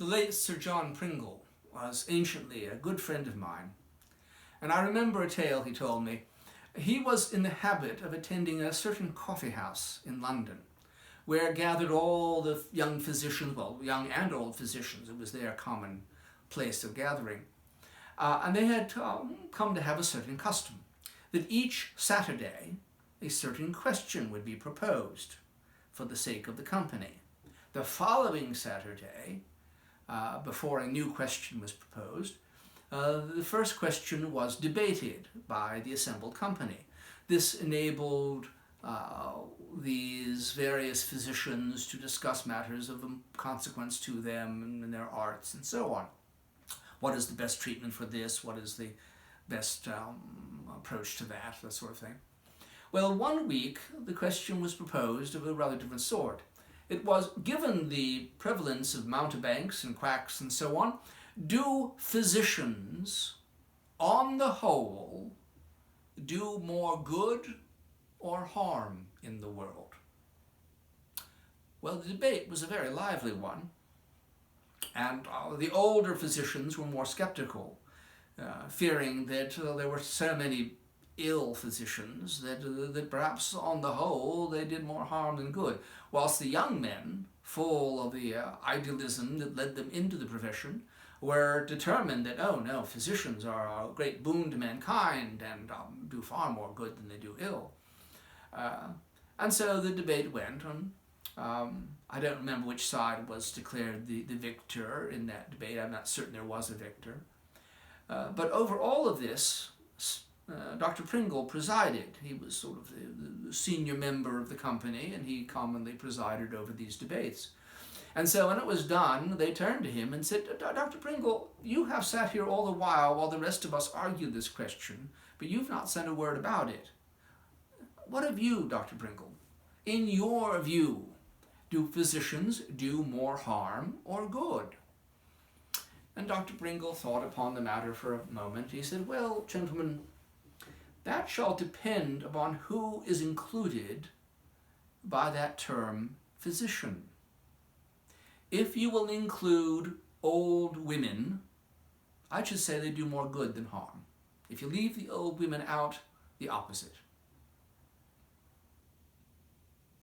The late Sir John Pringle was anciently a good friend of mine, and I remember a tale he told me. He was in the habit of attending a certain coffee house in London, where gathered all the young physicians, well, young and old physicians. It was their common place of gathering. And they had come to have a certain custom, that each Saturday a certain question would be proposed for the sake of the company. The following Saturday, before a new question was proposed, the first question was debated by the assembled company. This enabled these various physicians to discuss matters of consequence to them and their arts and so on. What is the best treatment for this? What is the best approach to that? That sort of thing. Well, one week the question was proposed of a rather different sort. It was, given the prevalence of mountebanks and quacks and so on, do physicians, on the whole, do more good or harm in the world? Well, the debate was a very lively one, and the older physicians were more skeptical, fearing that there were so many ill physicians that perhaps on the whole they did more harm than good, whilst the young men, full of the idealism that led them into the profession, were determined that, oh no, physicians are a great boon to mankind and do far more good than they do ill. And so the debate went on. I don't remember which side was declared the victor in that debate. I'm not certain there was a victor. But over all of this, Dr. Pringle presided. He was sort of the senior member of the company, and he commonly presided over these debates. And so when it was done, they turned to him and said, Dr. Pringle, you have sat here all the while the rest of us argue this question, but you've not said a word about it. What of you, Dr. Pringle? In your view, do physicians do more harm or good? And Dr. Pringle thought upon the matter for a moment. He said, well, gentlemen, that shall depend upon who is included by that term physician. If you will include old women, I should say they do more good than harm. If you leave the old women out, the opposite.